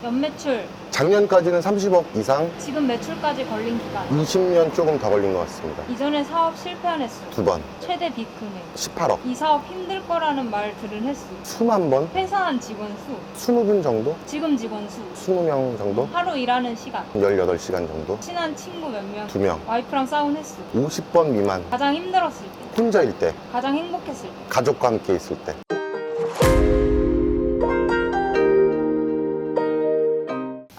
연매출, 작년까지는 30억 이상, 지금 매출까지 걸린 기간, 20년 조금 더 걸린 것 같습니다. 이전에 사업 실패한 횟수, 2번, 최대 빚 금액, 18억, 이 사업 힘들 거라는 말 들은 횟수, 수만 번, 회사한 직원 수, 20분 정도, 지금 직원 수, 20명 정도, 하루 일하는 시간, 18시간 정도, 친한 친구 몇 명, 2명, 와이프랑 싸운 횟수, 50번 미만, 가장 힘들었을 때, 혼자일 때, 가장 행복했을 때. 가족과 함께 있을 때.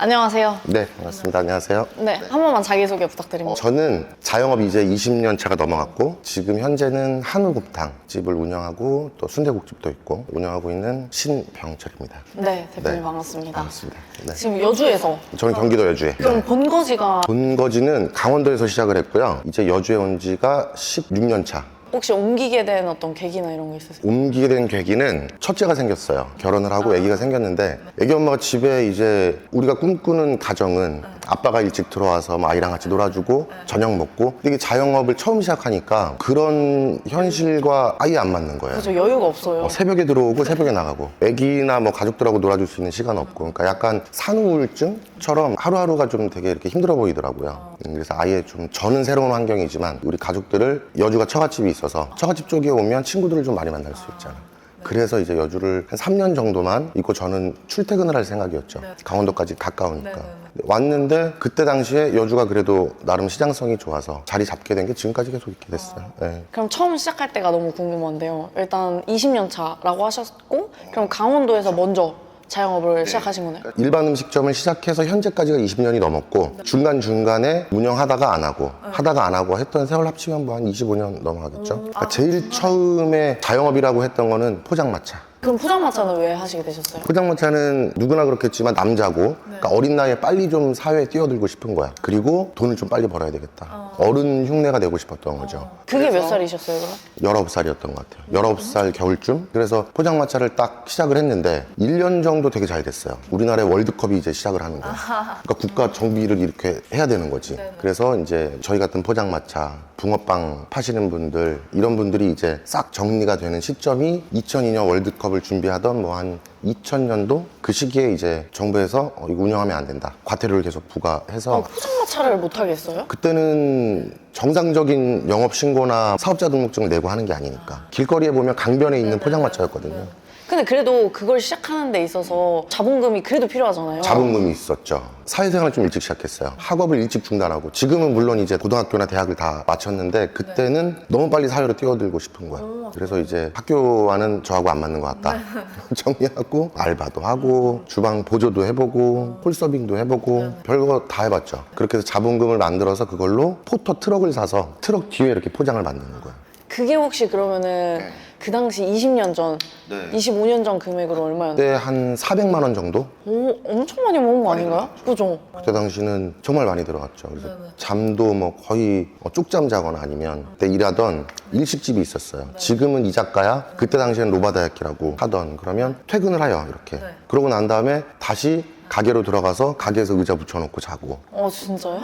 안녕하세요. 네, 반갑습니다. 안녕하세요. 네, 한 번만 자기소개 부탁드립니다. 저는 자영업 이제 20년 차가 넘어갔고, 지금 현재는 한우곱탕 집을 운영하고 또 순대국집도 있고 운영하고 있는 신병철입니다. 네, 대표님 네. 반갑습니다. 반갑습니다. 네. 지금 여주에서 저는 경기도 여주에. 그럼 본거지가 본거지는 강원도에서 시작을 했고요. 이제 여주에 온 지가 16년 차. 혹시 옮기게 된 어떤 계기나 이런 거 있으세요? 옮기게 된 계기는 첫째가 생겼어요. 결혼을 하고 아기가 생겼는데 아기 엄마가 집에 이제 우리가 꿈꾸는 가정은 아빠가 일찍 들어와서 뭐 아이랑 같이 놀아주고 저녁 먹고, 근데 이게 자영업을 처음 시작하니까 그런 현실과 아예 안 맞는 거예요. 그죠, 여유가 없어요. 새벽에 들어오고 새벽에 나가고 아기나 뭐 가족들하고 놀아줄 수 있는 시간 없고, 그러니까 약간 산후우울증처럼 하루하루가 좀 되게 이렇게 힘들어 보이더라고요. 그래서 아예 좀 저는 새로운 환경이지만 우리 가족들을, 여주가 처갓집이 있어서 처갓집 쪽에 오면 친구들을 좀 많이 만날 수 있잖아요. 그래서 이제 여주를 한 3년 정도만 있고 저는 출퇴근을 할 생각이었죠. 강원도까지 가까우니까. 왔는데 그때 당시에 여주가 그래도 나름 시장성이 좋아서 자리 잡게 된 게 지금까지 계속 있게 됐어요. 네. 그럼 처음 시작할 때가 너무 궁금한데요. 일단 20년 차라고 하셨고, 그럼 강원도에서 먼저 자영업을 시작하신 거네요? 일반 음식점을 시작해서 현재까지가 20년이 넘었고, 중간중간에 운영하다가 안 하고 하다가 안 하고 했던 세월 합치면 뭐 한 25년 넘어가겠죠. 그러니까 제일 처음에 자영업이라고 했던 거는 포장마차. 그럼 포장마차는 왜 하시게 되셨어요? 포장마차는 누구나 그렇겠지만 남자고, 그러니까 어린 나이에 빨리 좀 사회에 뛰어들고 싶은 거야. 그리고 돈을 좀 빨리 벌어야 되겠다. 어른 흉내가 내고 싶었던 거죠. 그게 몇 살이셨어요, 그럼? 19살이었던 것 같아요. 19살 겨울쯤. 그래서 포장마차를 딱 시작을 했는데 1년 정도 되게 잘 됐어요. 우리나라의 월드컵이 이제 시작을 하는 거예요. 그러니까 국가 정비를 이렇게 해야 되는 거지. 그래서 이제 저희 같은 포장마차, 붕어빵 파시는 분들, 이런 분들이 이제 싹 정리가 되는 시점이 2002년 월드컵을 준비하던 뭐 한 2000년도 그 시기에 이제 정부에서 이거 운영하면 안 된다. 과태료를 계속 부과해서 포장마차를 못 하겠어요? 그때는 정상적인 영업신고나 사업자 등록증을 내고 하는 게 아니니까 길거리에 보면 강변에 있는 포장마차였거든요. 근데 그래도 그걸 시작하는 데 있어서 자본금이 그래도 필요하잖아요. 자본금이 있었죠. 사회생활을 좀 일찍 시작했어요. 학업을 일찍 중단하고, 지금은 물론 이제 고등학교나 대학을 다 마쳤는데 그때는 너무 빨리 사회로 뛰어들고 싶은 거야. 그래서 이제 학교와는 저하고 안 맞는 것 같다. 정리하고 알바도 하고 주방 보조도 해보고 홀서빙도 해보고 별거 다 해봤죠. 그렇게 해서 자본금을 만들어서 그걸로 포터 트럭을 사서 트럭 뒤에 이렇게 포장을 만드는 거야. 그게 혹시 그러면은 그 당시 20년 전, 25년 전 금액으로 얼마였나요? 그때 한 400만 원 정도? 오, 엄청 많이 모은 거 아닌가요? 그죠? 그때 당시는 정말 많이 들어갔죠. 그래서 잠도 뭐 거의 쪽잠 자거나 아니면 그때 일하던 일식집이 있었어요. 지금은 이자카야, 그때 당시에는 로바다야키라고 하던. 그러면 퇴근을 해요, 이렇게. 그러고 난 다음에 다시 가게로 들어가서 가게에서 의자 붙여놓고 자고. 진짜요?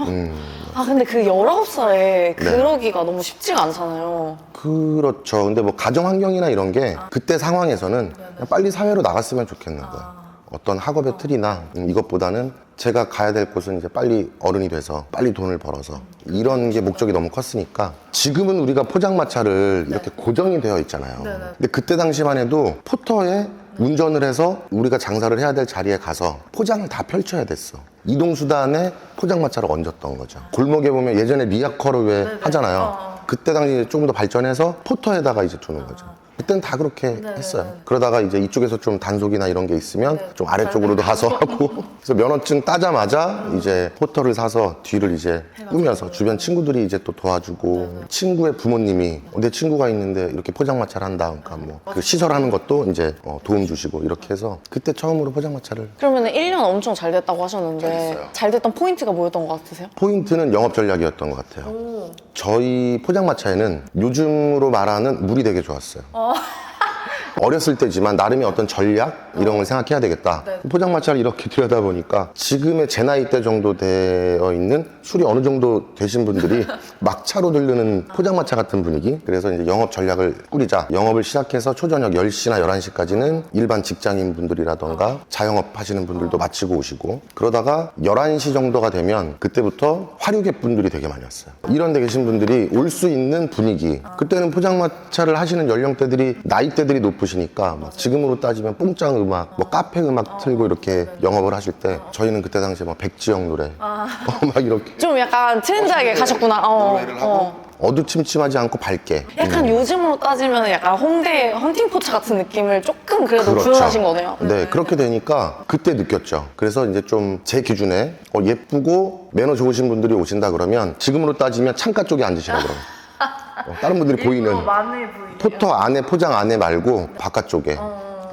아, 근데 그 19살에 그러기가 너무 쉽지가 않잖아요. 그렇죠. 근데 뭐 가정 환경이나 이런 게 그때 상황에서는 그냥 빨리 사회로 나갔으면 좋겠는 거예요. 어떤 학업의 틀이나 이것보다는 제가 가야 될 곳은 이제 빨리 어른이 돼서 빨리 돈을 벌어서, 이런 게 목적이 너무 컸으니까. 지금은 우리가 포장마차를 이렇게 고정이 되어 있잖아요. 근데 그때 당시만 해도 포터에 운전을 해서 우리가 장사를 해야 될 자리에 가서 포장을 다 펼쳐야 됐어. 이동수단에 포장마차를 얹었던 거죠. 골목에 보면 예전에 리아커를 왜 하잖아요. 그때 당시 조금 더 발전해서 포터에다가 이제 두는 거죠. 그때는 다 그렇게 했어요. 그러다가 이제 이쪽에서 좀 단속이나 이런 게 있으면 좀 아래쪽으로도 가서 하고. 그래서 면허증 따자마자 이제 포터를 사서 뒤를 이제 꾸며서 주변 친구들이 이제 또 도와주고, 친구의 부모님이 내 친구가 있는데 이렇게 포장마차를 한다, 그러니까 뭐 그 시설하는 것도 이제 도움 주시고, 이렇게 해서 그때 처음으로 포장마차를. 그러면 1년 엄청 잘 됐다고 하셨는데 됐어요. 잘 됐던 포인트가 뭐였던 것 같으세요? 포인트는 영업 전략이었던 것 같아요. 저희 포장마차에는 요즘으로 말하는 물이 되게 좋았어요. 어렸을 때지만 나름의 어떤 전략 이런 걸 생각해야 되겠다. 포장마차를 이렇게 들여다보니까 지금의 제 나이 대 정도 되어 있는 술이 어느 정도 되신 분들이 막차로 들르는 포장마차 같은 분위기. 그래서 이제 영업 전략을 꾸리자. 영업을 시작해서 초저녁 10시나 11시까지는 일반 직장인 분들이라던가 자영업 하시는 분들도 마치고 오시고, 그러다가 11시 정도가 되면 그때부터 화류객 분들이 되게 많이 왔어요. 이런 데 계신 분들이 올 수 있는 분위기. 그때는 포장마차를 하시는 연령대들이 나이대들이 높으시니까 막 지금으로 따지면 뽕짱 음악, 뭐 카페 음악 틀고 이렇게 영업을 하실 때 저희는 그때 당시에 막 백지영 노래 막 이렇게 좀 약간 트렌드하게 가셨구나. 노래를 하고 어두침침하지 않고 밝게. 약간 요즘으로 따지면 약간 홍대 헌팅포차 같은 느낌을 조금 그래도 구현하신 거네요. 네, 그렇게 되니까 그때 느꼈죠. 그래서 이제 좀 제 기준에 예쁘고 매너 좋으신 분들이 오신다 그러면 지금으로 따지면 창가 쪽에 앉으시라 그러면. 다른 분들이 보이는 포터 안에, 포장 안에 말고 바깥쪽에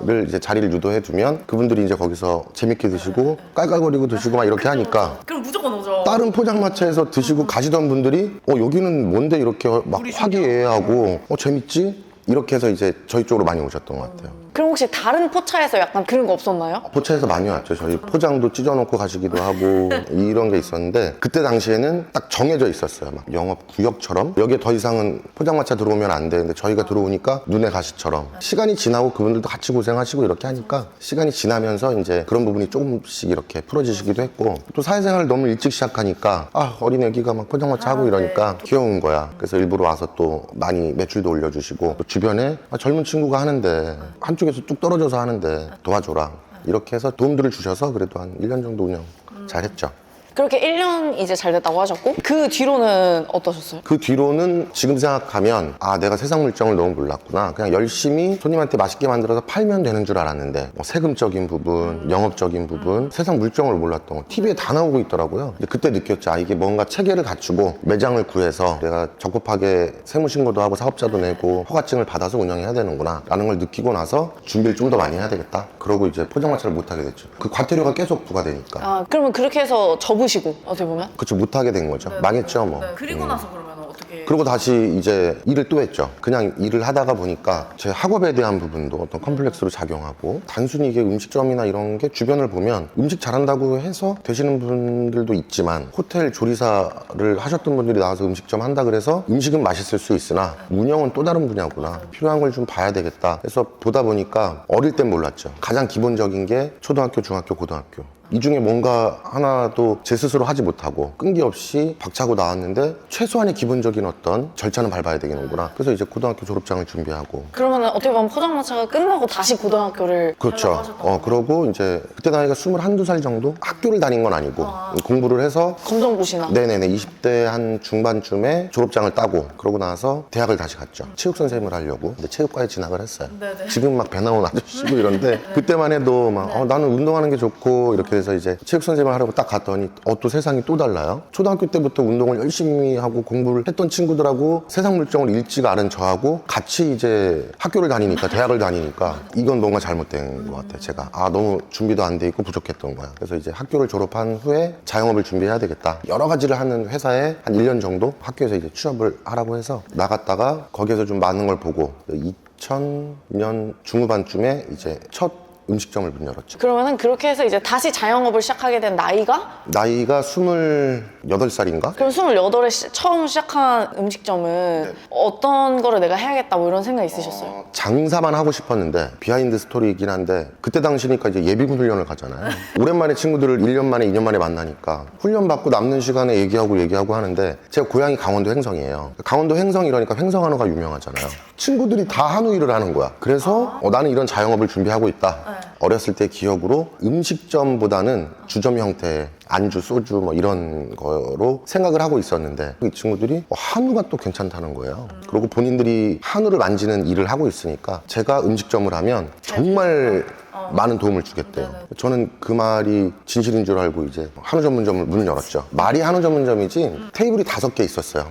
를 이제 자리를 유도해 두면 그분들이 이제 거기서 재밌게 드시고 깔깔거리고 드시고 막 이렇게 하니까 그럼 무조건 오죠. 다른 포장마차에서 드시고 가시던 분들이 여기는 뭔데 이렇게 막 화기애애하고 재밌지? 이렇게 해서 이제 저희 쪽으로 많이 오셨던 것 같아요. 그럼 혹시 다른 포차에서 약간 그런 거 없었나요? 포차에서 많이 왔죠. 저희 포장도 찢어놓고 가시기도 하고 이런 게 있었는데 그때 당시에는 딱 정해져 있었어요. 막 영업 구역처럼 여기에 더 이상은 포장마차 들어오면 안 되는데 저희가 들어오니까 눈의 가시처럼 시간이 지나고 그분들도 같이 고생하시고 이렇게 하니까 시간이 지나면서 이제 그런 부분이 조금씩 이렇게 풀어지시기도 했고, 또 사회생활을 너무 일찍 시작하니까 어린 애기가 막 포장마차 하고 이러니까 귀여운 거야. 그래서 일부러 와서 또 많이 매출도 올려주시고, 또 주변에 젊은 친구가 하는데 한쪽에서 뚝 떨어져서 하는데 도와줘라 이렇게 해서 도움들을 주셔서 그래도 한 1년 정도 운영 잘했죠. 그렇게 1년 이제 잘 됐다고 하셨고, 그 뒤로는 어떠셨어요? 그 뒤로는 지금 생각하면 내가 세상 물정을 너무 몰랐구나. 그냥 열심히 손님한테 맛있게 만들어서 팔면 되는 줄 알았는데 세금적인 부분, 영업적인 부분, 세상 물정을 몰랐던 거 TV에 다 나오고 있더라고요. 근데 그때 느꼈죠. 이게 뭔가 체계를 갖추고 매장을 구해서 내가 적법하게 세무신고도 하고 사업자도 내고 허가증을 받아서 운영해야 되는구나 라는 걸 느끼고 나서 준비를 좀 더 많이 해야 되겠다. 그러고 이제 포장마차를 못하게 됐죠. 그 과태료가 계속 부과되니까. 그러면 그렇게 해서 접으시고 어떻게 보면? 그쵸, 못하게 된 거죠. 망했죠 뭐. 그리고 나서 그러면 어떻게? 그리고 다시 이제 일을 또 했죠. 그냥 일을 하다가 보니까 제 학업에 대한 부분도 어떤 컴플렉스로 작용하고, 단순히 이게 음식점이나 이런 게 주변을 보면 음식 잘한다고 해서 되시는 분들도 있지만 호텔 조리사를 하셨던 분들이 나와서 음식점 한다 그래서 음식은 맛있을 수 있으나 운영은 또 다른 분야구나. 필요한 걸 좀 봐야 되겠다. 그래서 보다 보니까 어릴 땐 몰랐죠. 가장 기본적인 게 초등학교, 중학교, 고등학교. 이 중에 뭔가 하나도 제 스스로 하지 못하고 끈기 없이 박차고 나왔는데 최소한의 기본적인 어떤 절차는 밟아야 되겠는구나. 그래서 이제 고등학교 졸업장을 준비하고. 그러면 어떻게 보면 포장마차가 끝나고 다시 고등학교를 그렇죠. 그러고 이제 그때 나이가 21, 2살 정도? 학교를 다닌 건 아니고 공부를 해서 검정고시나. 네네네 20대 한 중반쯤에 졸업장을 따고, 그러고 나서 대학을 다시 갔죠. 체육 선생님을 하려고. 근데 체육과에 진학을 했어요. 지금 막 배 나온 아저씨고 이런데 그때만 해도 막 나는 운동하는 게 좋고 이렇게 해서 이제 체육 선생님을 하려고 딱 갔더니 또 세상이 또 달라요. 초등학교 때부터 운동을 열심히 하고 공부를 했던 친구들하고 세상 물정을 일찍 아는 저하고 같이 이제 학교를 다니니까, 대학을 다니니까 이건 뭔가 잘못된 것 같아요. 제가 너무 준비도 안 돼 있고 부족했던 거야. 그래서 이제 학교를 졸업한 후에 자영업을 준비해야 되겠다. 여러 가지를 하는 회사에 한 1년 정도 학교에서 이제 취업을 하라고 해서 나갔다가 거기에서 좀 많은 걸 보고 2000년 중후반쯤에 이제 첫 음식점을 문 열었죠. 그러면은 그렇게 해서 이제 다시 자영업을 시작하게 된 나이가? 나이가 28살인가? 그럼 28에 처음 시작한 음식점은 어떤 거를 내가 해야겠다 뭐 이런 생각 있으셨어요? 장사만 하고 싶었는데, 비하인드 스토리이긴 한데 그때 당시니까 이제 예비군 훈련을 가잖아요. 오랜만에 친구들을 1년 만에 2년 만에 만나니까 훈련 받고 남는 시간에 얘기하고 하는데, 제가 고향이 강원도 횡성이에요. 강원도 횡성 이러니까 횡성한우가 유명하잖아요. 친구들이 다 한우 일을 하는 거야. 그래서 나는 이런 자영업을 준비하고 있다. 어렸을 때 기억으로 음식점보다는 주점 형태의 안주, 소주 뭐 이런 거로 생각을 하고 있었는데, 이 친구들이 한우가 또 괜찮다는 거예요. 그리고 본인들이 한우를 만지는 일을 하고 있으니까 제가 음식점을 하면 정말 많은 도움을 주겠대요. 저는 그 말이 진실인 줄 알고 이제 한우 전문점을 문을 열었죠. 말이 한우 전문점이지 테이블이 5개 있었어요.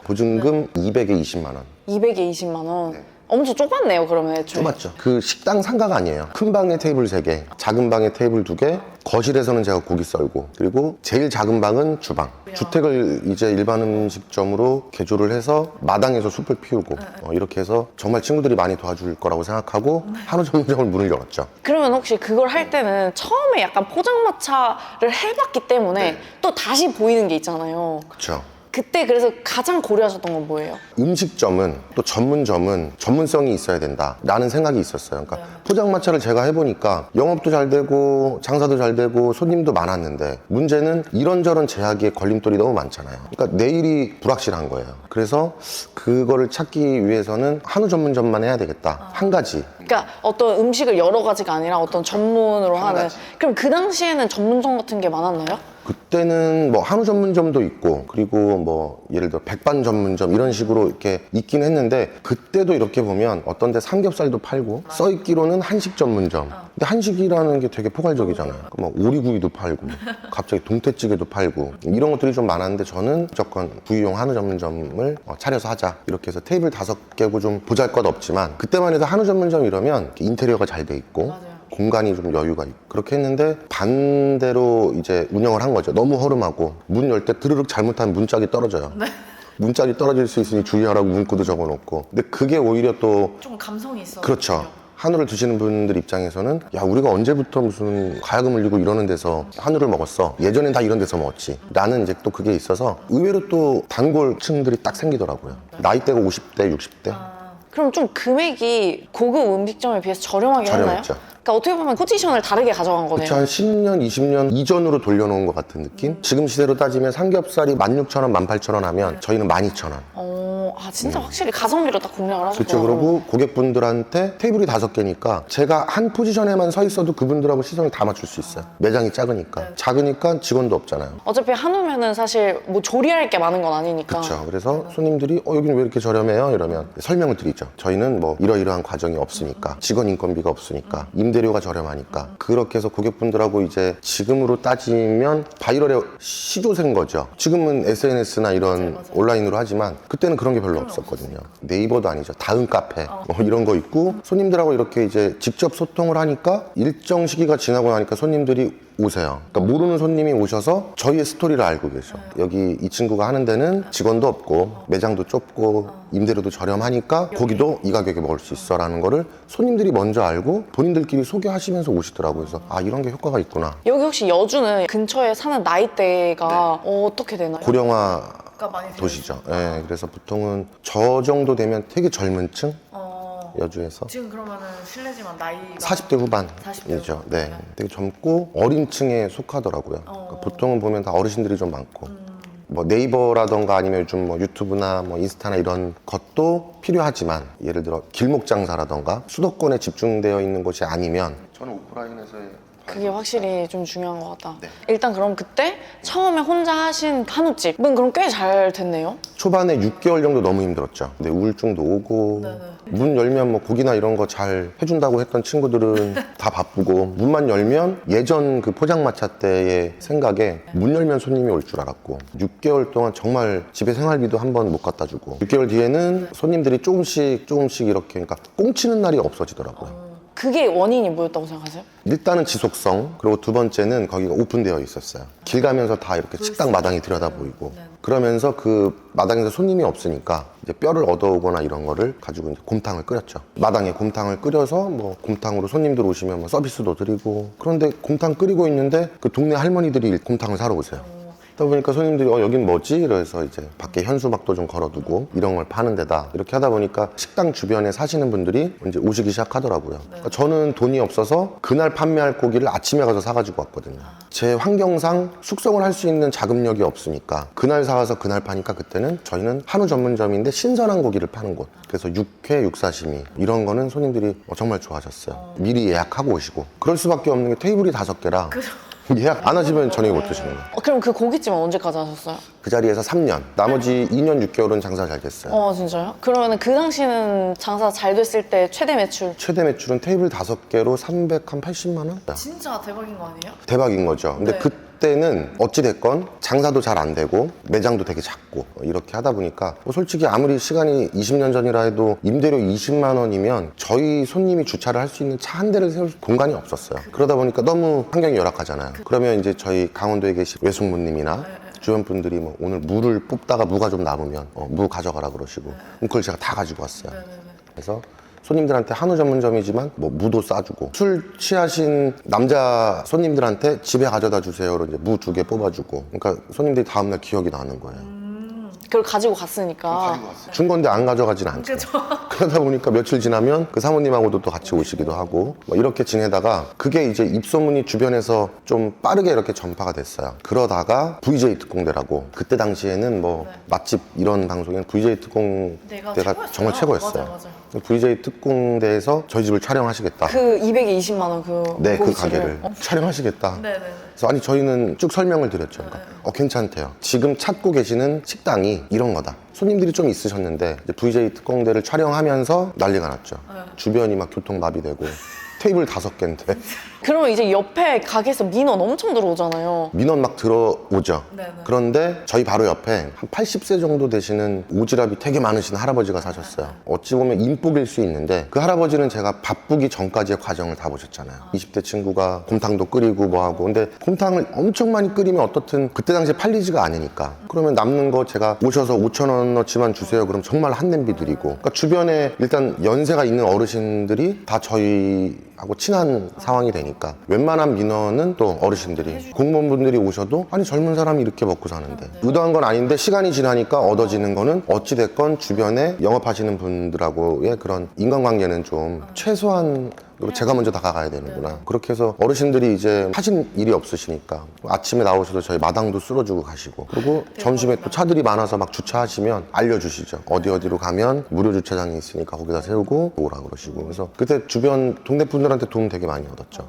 보증금 200에 20만 원. 200에 20만 원. 엄청 좁았네요, 그러면 애초에. 좁았죠. 그 식당 상가가 아니에요. 큰 방에 테이블 3개, 작은 방에 테이블 2개, 거실에서는 제가 고기 썰고, 그리고 제일 작은 방은 주방. 주택을 이제 일반 음식점으로 개조를 해서 마당에서 숲을 피우고 이렇게 해서 정말 친구들이 많이 도와줄 거라고 생각하고 한우 전문점을 문을 열었죠. 그러면 혹시 그걸 할 때는 처음에 약간 포장마차를 해봤기 때문에 또 다시 보이는 게 있잖아요. 그렇죠. 그때 그래서 가장 고려하셨던 건 뭐예요? 음식점은 또 전문점은 전문성이 있어야 된다라는 생각이 있었어요. 그러니까 포장마차를 제가 해보니까 영업도 잘 되고 장사도 잘 되고 손님도 많았는데 문제는 이런저런 제약에 걸림돌이 너무 많잖아요. 그러니까 내일이 불확실한 거예요. 그래서 그거를 찾기 위해서는 한우 전문점만 해야 되겠다. 한 가지. 그러니까 어떤 음식을 여러 가지가 아니라 어떤 전문으로 하는. 가지. 그럼 그 당시에는 전문점 같은 게 많았나요? 그때는 뭐 한우 전문점도 있고 그리고 뭐 예를 들어 백반 전문점 이런 식으로 이렇게 있긴 했는데 그때도 이렇게 보면 어떤 데 삼겹살도 팔고 써있기로는 한식 전문점. 근데 한식이라는 게 되게 포괄적이잖아요. 뭐 오리구이도 팔고 갑자기 동태찌개도 팔고 이런 것들이 좀 많았는데 저는 무조건 구이용 한우 전문점을 차려서 하자 이렇게 해서 테이블 5개고 좀 보잘것없지만 그때만 해도 한우 전문점 이러면 인테리어가 잘 돼 있고 공간이 좀 여유가 있고 그렇게 했는데 반대로 이제 운영을 한 거죠. 너무 허름하고 문 열 때 드르륵 잘못하면 문짝이 떨어져요. 문짝이 떨어질 수 있으니 주의하라고 문구도 적어놓고 근데 그게 오히려 또 좀 감성이 있어. 그렇죠. 한우를 드시는 분들 입장에서는 야 우리가 언제부터 무슨 가야금 흘리고 이러는 데서 한우를 먹었어. 예전엔 다 이런 데서 먹었지. 라는 이제 또 그게 있어서 의외로 또 단골층들이 딱 생기더라고요. 나이대가 50대, 60대. 그럼 좀 금액이 고급 음식점에 비해서 저렴하게 했나요? 저렴했죠. 그러니까 어떻게 보면 포지션을 다르게 가져간 거네요. 그쵸, 한 10년, 20년 이전으로 돌려놓은 것 같은 느낌? 지금 시대로 따지면 삼겹살이 16,000원, 18,000원 하면 저희는 12,000원. 진짜 확실히 가성비로 딱 공략을 하셨구나. 그렇죠. 그리고 고객분들한테 테이블이 5개니까 제가 한 포지션에만 서 있어도 그분들하고 시선을 다 맞출 수 있어요. 매장이 작으니까. 작으니까 직원도 없잖아요. 어차피 한우면은 사실 뭐 조리할 게 많은 건 아니니까. 그렇죠. 그래서 손님들이 여기는 왜 이렇게 저렴해요? 이러면 설명을 드리죠. 저희는 뭐 이러이러한 과정이 없으니까 직원 인건비가 없으니까 임대료가 저렴하니까 그렇게 해서 고객분들하고 이제 지금으로 따지면 바이럴의 시조세인 거죠. 지금은 SNS나 이런 온라인으로 하지만 그때는 그런 게 별로 없었거든요. 네이버도 아니죠. 다음 카페 이런 거 있고 손님들하고 이렇게 이제 직접 소통을 하니까 일정 시기가 지나고 나니까 손님들이 오세요. 그러니까 모르는 손님이 오셔서 저희의 스토리를 알고 계셔. 여기 이 친구가 하는 데는 직원도 없고 매장도 좁고 임대료도 저렴하니까 고기도 이 가격에 먹을 수 있어 라는 거를 손님들이 먼저 알고 본인들끼리 소개하시면서 오시더라고요. 그래서 아 이런 게 효과가 있구나. 여기 혹시 여주는 근처에 사는 나이대가 어떻게 되나요? 고령화 많이 도시죠. 예, 그래서 보통은 저 정도 되면 되게 젊은 층? 여주에서 지금 그러면은 실례지만 나이가 40대 후반이죠. 네, 되게 젊고 어린 층에 속하더라고요. 그러니까 보통은 보면 다 어르신들이 좀 많고 뭐 네이버라던가 아니면 요즘 뭐 유튜브나 뭐 인스타나 이런 것도 필요하지만 예를 들어 길목 장사라던가 수도권에 집중되어 있는 곳이 아니면 저는 오프라인에서의 그게 확실히 좀 중요한 것 같다. 네. 일단 그럼 그때 처음에 혼자 하신 한우집은 그럼 꽤 잘 됐네요? 초반에 6개월 정도 너무 힘들었죠. 근데 우울증도 오고 문 열면 뭐 고기나 이런 거 잘 해준다고 했던 친구들은 다 바쁘고 문만 열면 예전 그 포장마차 때의 생각에 문 열면 손님이 올 줄 알았고 6개월 동안 정말 집에 생활비도 한 번 못 갖다 주고 6개월 뒤에는 손님들이 조금씩 이렇게 그러니까 꽁치는 날이 없어지더라고요. 그게 원인이 뭐였다고 생각하세요? 일단은 지속성, 그리고 두 번째는 거기가 오픈되어 있었어요. 길 가면서 다 이렇게 식당 마당이 들여다 보이고 그러면서 그 마당에서 손님이 없으니까 이제 뼈를 얻어오거나 이런 거를 가지고 이제 곰탕을 끓였죠. 마당에 곰탕을 끓여서 뭐 곰탕으로 손님들 오시면 뭐 서비스도 드리고 그런데 곰탕 끓이고 있는데 그 동네 할머니들이 곰탕을 사러 오세요. 그러다 보니까 손님들이 여긴 뭐지? 이래서 이제 밖에 현수막도 좀 걸어두고 이런 걸 파는 데다 이렇게 하다 보니까 식당 주변에 사시는 분들이 이제 오시기 시작하더라고요. 그러니까 저는 돈이 없어서 그날 판매할 고기를 아침에 가서 사가지고 왔거든요. 제 환경상 숙성을 할 수 있는 자금력이 없으니까 그날 사와서 그날 파니까 그때는 저희는 한우 전문점인데 신선한 고기를 파는 곳. 그래서 육회, 육사시미 이런 거는 손님들이 정말 좋아하셨어요. 미리 예약하고 오시고 그럴 수밖에 없는 게 테이블이 5개라 예약 안 하시면 저녁에 못 드시는 거예요. 그럼 그 고깃집은 언제까지 하셨어요? 그 자리에서 3년, 나머지 2년 6개월은 장사 잘 됐어요. 진짜요? 그러면 그 당시는 장사 잘 됐을 때 최대 매출? 최대 매출은 테이블 5개로 380만 원? 진짜 대박인 거 아니에요? 대박인 거죠. 근데 네. 그때는 어찌됐건 장사도 잘 안 되고 매장도 되게 작고 이렇게 하다 보니까 뭐 솔직히 아무리 시간이 20년 전이라 해도 임대료 20만 원이면 저희 손님이 주차를 할 수 있는 차 한 대를 세울 공간이 없었어요. 그러다 보니까 너무 환경이 열악하잖아요. 그러면 이제 저희 강원도에 계신 외숙모님이나 주변 분들이 뭐 오늘 무를 뽑다가 무가 좀 남으면 무 가져가라 그러시고 그걸 제가 다 가지고 왔어요. 그래서 손님들한테 한우 전문점이지만 뭐 무도 싸주고 술 취하신 남자 손님들한테 집에 가져다 주세요로 이제 무 2개 뽑아주고 그러니까 손님들이 다음날 기억이 나는 거예요. 그걸 가지고 갔으니까. 준 건데 안 가져가진 않죠. 그러다 보니까 며칠 지나면 그 사모님하고도 또 같이 오시기도 하고 뭐 이렇게 지내다가 그게 이제 입소문이 주변에서 좀 빠르게 이렇게 전파가 됐어요. 그러다가 VJ 특공대라고 그때 당시에는 뭐 맛집 이런 방송에는 VJ 특공대가 정말 최고였어요. 맞아요. VJ 특공대에서 저희 집을 촬영하시겠다. 그 220만 원 네, 그 고깃집을. 가게를 촬영하시겠다. 네네네. 그래서 아니 저희는 쭉 설명을 드렸죠. 그러니까 괜찮대요. 지금 찾고 계시는 식당이 이런 거다. 손님들이 좀 있으셨는데 이제 VJ 특공대를 촬영하면서 난리가 났죠. 주변이 막 교통마비되고 테이블 5개인데 그러면 이제 옆에 가게에서 민원 엄청 들어오잖아요. 민원 막 들어오죠. 네네. 그런데 저희 바로 옆에 한 80세 정도 되시는 오지랖이 되게 많으신 할아버지가 사셨어요. 어찌 보면 인복일 수 있는데 그 할아버지는 제가 바쁘기 전까지의 과정을 다 보셨잖아요. 20대 친구가 곰탕도 끓이고 뭐하고 근데 곰탕을 엄청 많이 끓이면 어떻든 그때 당시에 팔리지가 않으니까 그러면 남는 거 제가 오셔서 5,000원어치만 주세요. 그럼 정말 한 냄비 드리고 그러니까 주변에 일단 연세가 있는 어르신들이 다 저희하고 친한 상황이 되니까 웬만한 민원은 또 어르신들이 공무원분들이 오셔도 아니 젊은 사람이 이렇게 먹고 사는데 의도한 건 아닌데 시간이 지나니까 얻어지는 거는 어찌됐건 주변에 영업하시는 분들하고의 그런 인간관계는 좀 최소한 제가 먼저 다가가야 되는구나. 그렇게 해서 어르신들이 이제 하신 일이 없으시니까 아침에 나오셔서 저희 마당도 쓸어주고 가시고 그리고 점심에 또 차들이 많아서 막 주차하시면 알려주시죠. 어디로 가면 무료 주차장이 있으니까 거기다 세우고 오라 그러시고 그래서 그때 주변 동네 분들한테 도움 되게 많이 얻었죠.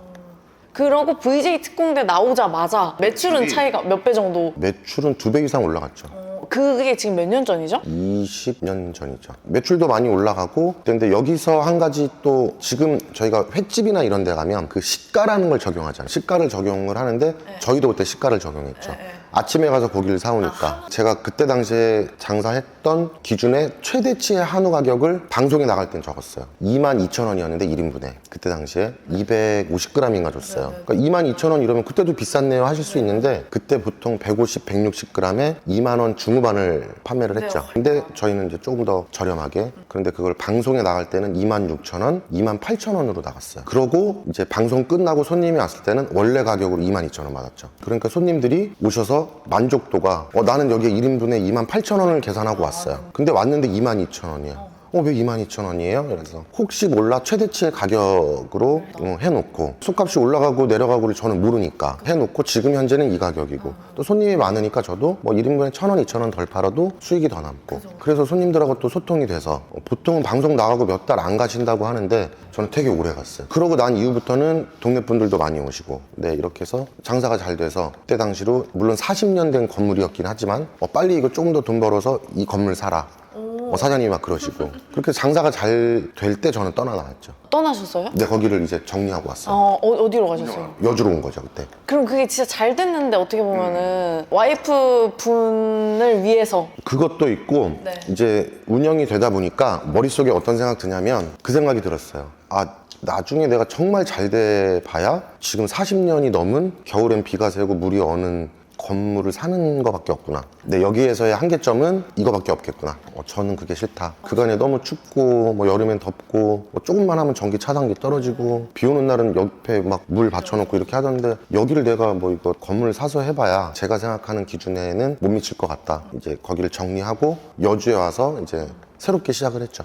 그러고 VJ 특공대 나오자마자 매출은 차이가 몇 배 정도? 매출은 2배 이상 올라갔죠. 그게 지금 몇 년 전이죠? 20년 전이죠. 매출도 많이 올라가고 근데 여기서 한 가지 또 지금 저희가 횟집이나 이런 데 가면 그 시가라는 걸 적용하잖아요. 시가를 적용을 하는데 저희도 그때 시가를 적용했죠. 아침에 가서 고기를 사오니까 제가 그때 당시에 장사했던 기준의 최대치의 한우 가격을 방송에 나갈 땐 적었어요. 22,000원이었는데 1인분에 그때 당시에 250g인가 줬어요. 그러니까 22,000원 이러면 그때도 비쌌네요 하실 수 있는데 그때 보통 150, 160g에 2만 원 중후반을 판매를 했죠. 근데 저희는 이제 조금 더 저렴하게 그런데 그걸 방송에 나갈 때는 26,000원, 28,000원으로 나갔어요. 그러고 이제 방송 끝나고 손님이 왔을 때는 원래 가격으로 22,000원 받았죠. 그러니까 손님들이 오셔서 만족도가 나는 여기에 1인분에 28,000원을 계산하고 왔어요. 근데 왔는데 22,000원이에요. 왜 22,000원이에요? 그래서 혹시 몰라 최대치의 가격으로 해놓고 술값이 올라가고 내려가고를 저는 모르니까 해놓고 지금 현재는 이 가격이고 또 손님이 많으니까 저도 뭐 1인분에 1,000원, 2,000원 덜 팔아도 수익이 더 남고 그래서 손님들하고 또 소통이 돼서 보통은 방송 나가고 몇 달 안 가신다고 하는데 저는 되게 오래 갔어요. 그러고 난 이후부터는 동네 분들도 많이 오시고 네 이렇게 해서 장사가 잘 돼서 그때 당시로 물론 40년 된 건물이었긴 하지만 빨리 이거 조금 더 돈 벌어서 이 건물 사라 사장님이 막 그러시고 그렇게 장사가 잘 될 때 저는 떠나 나왔죠. 떠나셨어요? 근데 거기를 이제 정리하고 왔어요. 어디로 가셨어요? 여주로 온 거죠 그때. 그럼 그게 진짜 잘 됐는데 어떻게 보면은 와이프 분을 위해서 그것도 있고 이제 운영이 되다 보니까 머릿속에 어떤 생각 드냐면 그 생각이 들었어요. 나중에 내가 정말 잘 돼 봐야 지금 40년이 넘은 겨울엔 비가 새고 물이 어는 건물을 사는 거밖에 없구나. 근데 여기에서의 한계점은 이거밖에 없겠구나. 저는 그게 싫다. 그간에 너무 춥고 뭐 여름엔 덥고 조금만 하면 전기 차단기 떨어지고 비 오는 날은 옆에 막 물 받쳐놓고 이렇게 하던데 여기를 내가 뭐 이거 건물 사서 해봐야 제가 생각하는 기준에는 못 미칠 것 같다. 이제 거기를 정리하고 여주에 와서 이제 새롭게 시작을 했죠.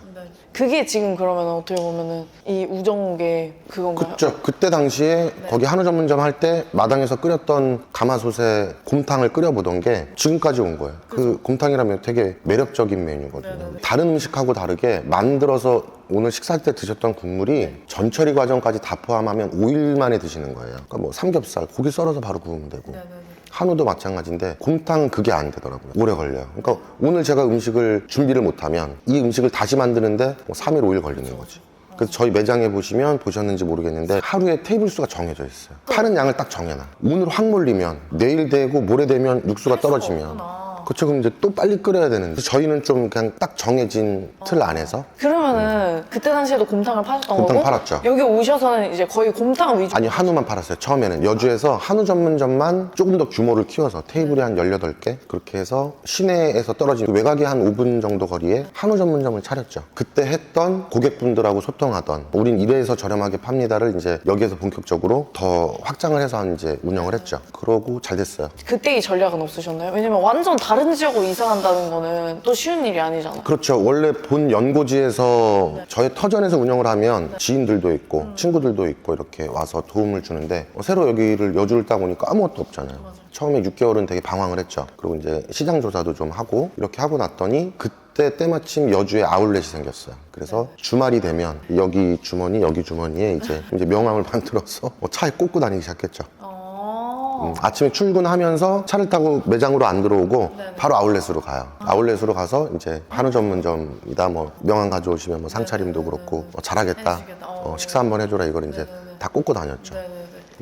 그게 지금 그러면 어떻게 보면은 이 우정계 그건가요? 그쵸. 그때 당시에 거기 한우 전문점 할 때 마당에서 끓였던 가마솥에 곰탕을 끓여보던 게 지금까지 온 거예요. 그 곰탕이라면 되게 매력적인 메뉴거든요. 다른 음식하고 다르게 만들어서 오늘 식사할 때 드셨던 국물이 전처리 과정까지 다 포함하면 5일 만에 드시는 거예요. 그러니까 뭐 삼겹살, 고기 썰어서 바로 구우면 되고 한우도 마찬가지인데 곰탕은 그게 안 되더라고요. 오래 걸려요. 그러니까 오늘 제가 음식을 준비를 못하면 이 음식을 다시 만드는데 뭐 3일, 5일 걸리는 거지. 그래서 저희 매장에 보시면 보셨는지 모르겠는데 하루에 테이블 수가 정해져 있어요. 파는 양을 딱 정해놔. 오늘 확 몰리면 내일 되고 모레 되면 육수가 떨어지면 그렇죠. 그럼 이제 또 빨리 끓여야 되는데 저희는 좀 그냥 딱 정해진 틀 안에서 그러면은 그때 당시에도 곰탕을 파셨던 곰탕 거고 팔았죠. 여기 오셔서는 이제 거의 곰탕 위주. 아니 한우만 팔았어요. 처음에는 여주에서 한우 전문점만 조금 더 규모를 키워서 테이블이 한 18개 그렇게 해서 시내에서 떨어진 외곽에 한 5분 정도 거리에 한우 전문점을 차렸죠. 그때 했던 고객분들하고 소통하던 우린 이래서 저렴하게 팝니다를 이제 여기에서 본격적으로 더 확장을 해서 이제 운영을 했죠. 그러고 잘 됐어요. 그때 이 전략은 없으셨나요? 왜냐면 완전 다른 지역으로 이사 간다는 거는 또 쉬운 일이 아니잖아. 그렇죠. 원래 본 연고지에서 저의 터전에서 운영을 하면 지인들도 있고 친구들도 있고 이렇게 와서 도움을 주는데 새로 여기를 여주를 딱 오니까 아무것도 없잖아요. 처음에 6개월은 되게 방황을 했죠. 그리고 이제 시장 조사도 좀 하고 이렇게 하고 났더니 그때 때마침 여주에 아울렛이 생겼어요. 그래서 주말이 되면 여기 주머니 여기 주머니에 이제 명함을 만들어서 차에 꽂고 다니기 시작했죠. 아침에 출근하면서 차를 타고 매장으로 안 들어오고 바로 아울렛으로 가요. 아울렛으로 가서 이제 한우 전문점이다 뭐 명함 가져오시면 뭐 상차림도 그렇고 잘하겠다. 식사 한번 해줘라 이걸 이제 다 꽂고 다녔죠.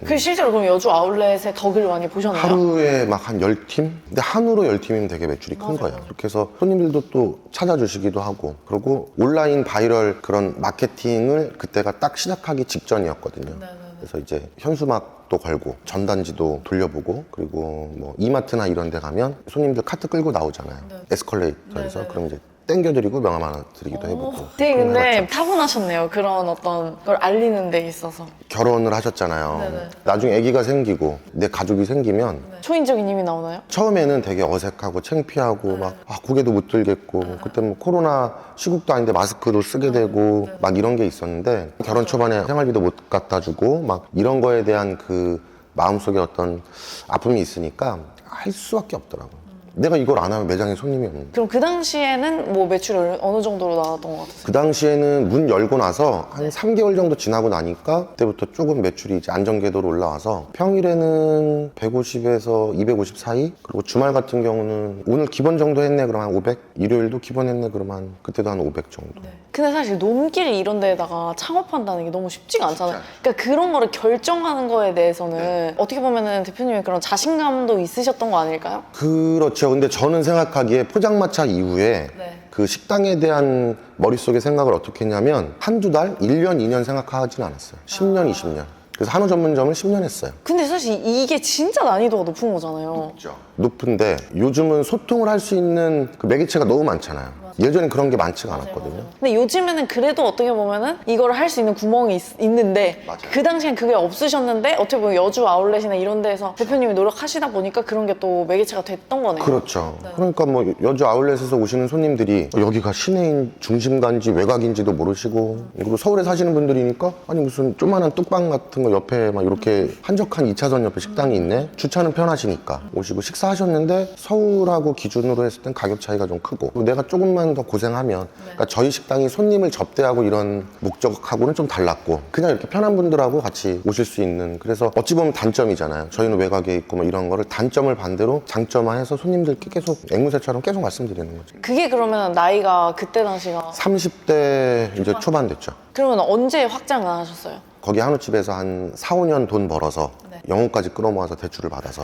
그 실제로 그럼 여주 아울렛의 덕을 많이 보셨나요? 하루에 막 한 10팀? 근데 한우로 10팀이면 되게 매출이 큰 거예요. 그렇게 해서 손님들도 또 찾아주시기도 하고 그리고 온라인 바이럴 그런 마케팅을 그때가 딱 시작하기 직전이었거든요. 그래서 이제 현수막도 걸고 전단지도 돌려보고 그리고 뭐 이마트나 이런 데 가면 손님들 카트 끌고 나오잖아요. 에스컬레이터에서 그럼 이제 땡겨드리고 명함 하나 드리기도 해보고. 되게 그런 거 근데 해봤죠. 타고나셨네요. 그런 어떤 걸 알리는 데 있어서. 결혼을 하셨잖아요. 나중에 아기가 생기고 내 가족이 생기면 초인적인 힘이 나오나요? 처음에는 되게 어색하고 창피하고 막 고개도 못 들겠고 그때 뭐 코로나 시국도 아닌데 마스크도 쓰게 되고 막 이런 게 있었는데 결혼 초반에 생활비도 못 갖다 주고 막 이런 거에 대한 그 마음속에 어떤 아픔이 있으니까 할 수밖에 없더라고요. 내가 이걸 안 하면 매장에 손님이 없는데. 그럼 그 당시에는 뭐 매출이 어느 정도로 나왔던 것 같으세요? 그 당시에는 문 열고 나서 한 3개월 정도 지나고 나니까 그때부터 조금 매출이 이제 안정궤도로 올라와서 평일에는 150에서 250 사이 그리고 주말 같은 경우는 오늘 기본 정도 했네 그러면 한 500 일요일도 기본 했네 그러면 그때도 한 500 정도. 근데 사실 논길 이런 데다가 창업한다는 게 너무 쉽지가 않잖아요. 그러니까 그런 거를 결정하는 거에 대해서는 어떻게 보면은 대표님이 그런 자신감도 있으셨던 거 아닐까요? 그렇죠. 근데 저는 생각하기에 포장마차 이후에 그 식당에 대한 머릿속의 생각을 어떻게 했냐면 한두 달, 1년, 2년 생각하진 않았어요. 10년, 20년. 그래서 한우 전문점을 10년 했어요. 근데 사실 이게 진짜 난이도가 높은 거잖아요. 높은데 요즘은 소통을 할 수 있는 그 매개체가 너무 많잖아요. 예전엔 그런 게 많지가 않았거든요. 근데 요즘에는 그래도 어떻게 보면은 이걸 할 수 있는 구멍이 있는데 그 당시엔 그게 없으셨는데 어떻게 보면 여주 아울렛이나 이런 데서 대표님이 노력하시다 보니까 그런 게 또 매개체가 됐던 거네요. 그렇죠. 그러니까 뭐 여주 아울렛에서 오시는 손님들이 여기가 시내인 중심가인지 외곽인지도 모르시고 그리고 서울에 사시는 분들이니까 아니 무슨 조그만한 뚝방 같은 거 옆에 막 이렇게 한적한 2차선 옆에 식당이 있네? 주차는 편하시니까 오시고 식사하셨는데 서울하고 기준으로 했을 땐 가격 차이가 좀 크고 그리고 내가 조금만 더 고생하면 그러니까 저희 식당이 손님을 접대하고 이런 목적하고는 좀 달랐고 그냥 이렇게 편한 분들하고 같이 오실 수 있는 그래서 어찌 보면 단점이잖아요. 저희는 외곽에 있고 뭐 이런 거를 단점을 반대로 장점화해서 손님들께 계속 앵무새처럼 계속 말씀드리는 거죠. 그게 그러면 나이가 그때 당시가 30대 이제 초반 됐죠. 그러면 언제 확장을 하셨어요? 거기 한우집에서 한 4, 5년 돈 벌어서 영혼까지 끌어모아서 대출을 받아서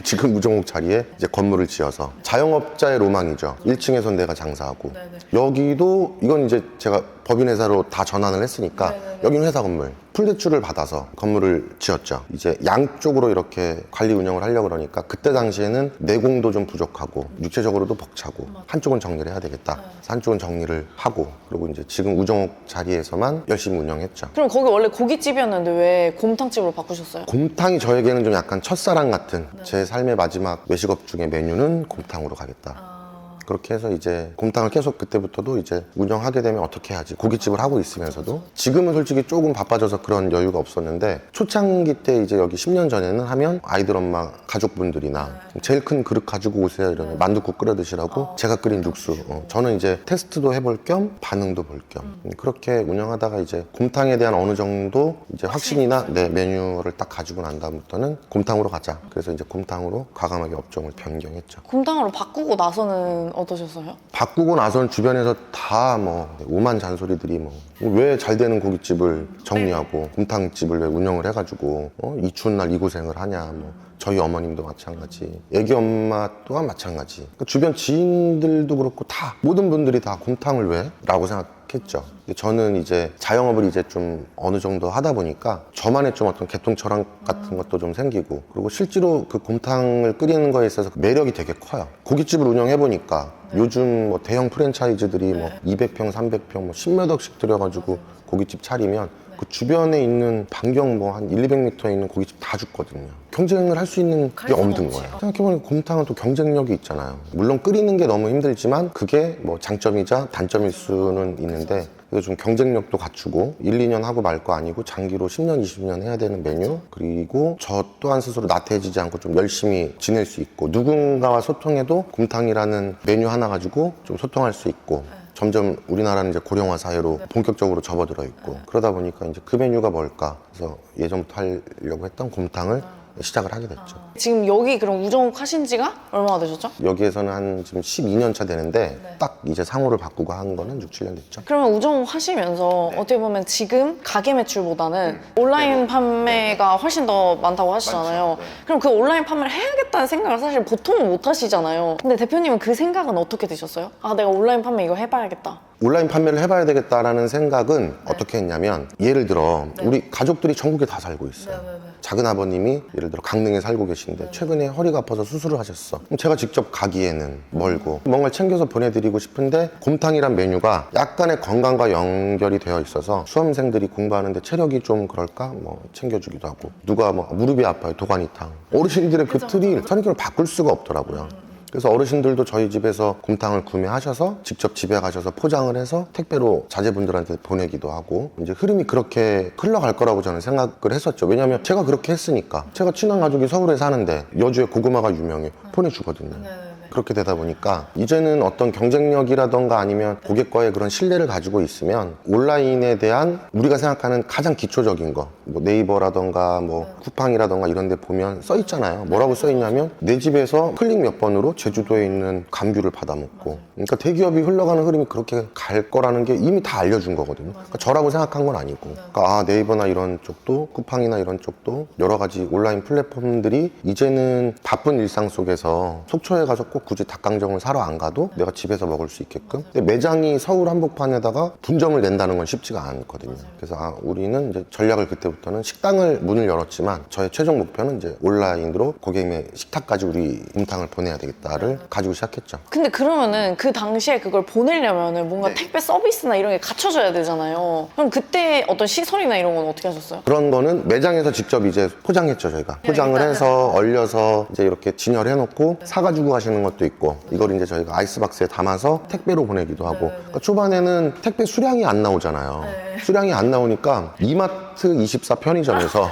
지금 우정옥 자리에 이제 건물을 지어서 자영업자의 로망이죠. 1층에선 내가 장사하고 여기도 이건 이제 제가 법인회사로 다 전환을 했으니까 여기는 회사 건물 풀대출을 받아서 건물을 지었죠. 이제 양쪽으로 이렇게 관리 운영을 하려고 그러니까 그때 당시에는 내공도 좀 부족하고 육체적으로도 벅차고 한쪽은 정리를 해야 되겠다. 그래서 한쪽은 정리를 하고 그리고 이제 지금 우정옥 자리에서만 열심히 운영했죠. 그럼 거기 원래 고깃집이었는데 왜 곰탕집으로 바꾸셨어요? 곰탕이 저에게는 좀 약간 첫사랑 같은 제 삶의 마지막 외식업 중에 메뉴는 곰탕으로 가겠다. 그렇게 해서 이제 곰탕을 계속 그때부터도 이제 운영하게 되면 어떻게 해야지 고깃집을 하고 있으면서도 지금은 솔직히 조금 바빠져서 그런 여유가 없었는데 초창기 때 이제 여기 10년 전에는 하면 아이들 엄마 가족분들이나 제일 큰 그릇 가지고 오세요 이러면 만둣국 끓여 드시라고 제가 끓인 육수 저는 이제 테스트도 해볼 겸 반응도 볼 겸 그렇게 운영하다가 이제 곰탕에 대한 어느 정도 이제 확신이나 메뉴를 딱 가지고 난 다음부터는 곰탕으로 가자. 그래서 이제 곰탕으로 과감하게 업종을 변경했죠. 곰탕으로 바꾸고 나서는 어떠셨어요? 바꾸고 나선 주변에서 다 뭐 오만 잔소리들이 뭐 왜 잘 되는 고깃집을 정리하고 곰탕집을 왜 운영을 해가지고 이 추운 날 이 고생을 하냐 뭐 저희 어머님도 마찬가지, 애기 엄마 또한 마찬가지. 그러니까 주변 지인들도 그렇고 다 모든 분들이 다 곰탕을 왜? 라고 생각했죠. 근데 저는 이제 자영업을 이제 좀 어느 정도 하다 보니까 저만의 좀 어떤 개통 철학 같은 것도 좀 생기고, 그리고 실제로 그 곰탕을 끓이는 거에 있어서 매력이 되게 커요. 고깃집을 운영해 보니까 요즘 뭐 대형 프랜차이즈들이 뭐 200평, 300평, 뭐 10몇 억씩 들여가지고 고깃집 차리면 그 주변에 있는 반경 뭐 한 1, 200m에 있는 고깃집 다 죽거든요. 경쟁을 할 수 있는 게 없는 거예요. 생각해보니까 곰탕은 또 경쟁력이 있잖아요. 물론 끓이는 게 너무 힘들지만 그게 뭐 장점이자 단점일 수는 있는데, 그게 좀 경쟁력도 갖추고 1, 2년 하고 말 거 아니고 장기로 10년, 20년 해야 되는 메뉴, 그리고 저 또한 스스로 나태해지지 않고 좀 열심히 지낼 수 있고, 누군가와 소통해도 곰탕이라는 메뉴 하나 가지고 좀 소통할 수 있고, 점점 우리나라는 이제 고령화 사회로 본격적으로 접어들어 있고, 그러다 보니까 이제 그 메뉴가 뭘까? 그래서 예전부터 하려고 했던 곰탕을 시작을 하게 됐죠. 지금 여기 그럼 우정욱 하신 지가 얼마나 되셨죠? 여기에서는 한 지금 12년 차 되는데 딱 이제 상호를 바꾸고 한 거는 6, 7년 됐죠. 그러면 우정욱 하시면서 어떻게 보면 지금 가게 매출보다는 온라인 판매가 훨씬 더 많다고 하시잖아요. 그럼 그 온라인 판매를 해야겠다는 생각을 사실 보통은 못 하시잖아요. 근데 대표님은 그 생각은 어떻게 드셨어요? 아, 내가 온라인 판매 이거 해봐야겠다. 온라인 판매를 해봐야 되겠다라는 생각은 어떻게 했냐면, 예를 들어 우리 가족들이 전국에 다 살고 있어요. 작은 아버님이 예를 들어 강릉에 살고 계신데 최근에 허리가 아파서 수술을 하셨어. 그럼 제가 직접 가기에는 멀고 뭔가를 챙겨서 보내드리고 싶은데, 곰탕이란 메뉴가 약간의 건강과 연결이 되어 있어서 수험생들이 공부하는데 체력이 좀 그럴까 뭐 챙겨주기도 하고, 누가 뭐 무릎이 아파요, 도가니탕. 어르신들의 그 틀이 선입견을 바꿀 수가 없더라고요. 그래서 어르신들도 저희 집에서 곰탕을 구매하셔서 직접 집에 가셔서 포장을 해서 택배로 자제분들한테 보내기도 하고, 이제 흐름이 그렇게 흘러갈 거라고 저는 생각을 했었죠. 왜냐하면 제가 그렇게 했으니까. 제가 친한 가족이 서울에 사는데 여주에 고구마가 유명해, 보내주거든요. 그렇게 되다 보니까 이제는 어떤 경쟁력이라던가 아니면 고객과의 그런 신뢰를 가지고 있으면 온라인에 대한 우리가 생각하는 가장 기초적인 거, 뭐 네이버라던가 뭐 쿠팡이라던가 이런 데 보면 써 있잖아요. 뭐라고 써 있냐면 내 집에서 클릭 몇 번으로 제주도에 있는 감귤을 받아 먹고, 그러니까 대기업이 흘러가는 흐름이 그렇게 갈 거라는 게 이미 다 알려준 거거든요. 그러니까 저라고 생각한 건 아니고, 그러니까 아, 네이버나 이런 쪽도 쿠팡이나 이런 쪽도 여러 가지 온라인 플랫폼들이 이제는 바쁜 일상 속에서 속초에 가서 꼭 굳이 닭강정을 사러 안 가도 내가 집에서 먹을 수 있게끔. 근데 매장이 서울 한복판에다가 분점을 낸다는 건 쉽지가 않거든요. 그래서 아, 우리는 이제 전략을 그때부터는 식당을 문을 열었지만 저의 최종 목표는 이제 온라인으로 고객의 식탁까지 우리 곰탕을 보내야 되겠다를 가지고 시작했죠. 근데 그러면은 그 당시에 그걸 보내려면은 뭔가 택배 서비스나 이런 게 갖춰져야 되잖아요. 그럼 그때 어떤 시설이나 이런 건 어떻게 하셨어요? 그런 거는 매장에서 직접 이제 포장했죠, 저희가. 포장을 해서 얼려서 이제 이렇게 진열해놓고 사가지고 가시는 것도 있고, 이걸 이제 저희가 아이스박스에 담아서 택배로 보내기도 하고. 그러니까 초반에는 택배 수량이 안 나오잖아요. 수량이 안 나오니까 이마트 24 편의점에서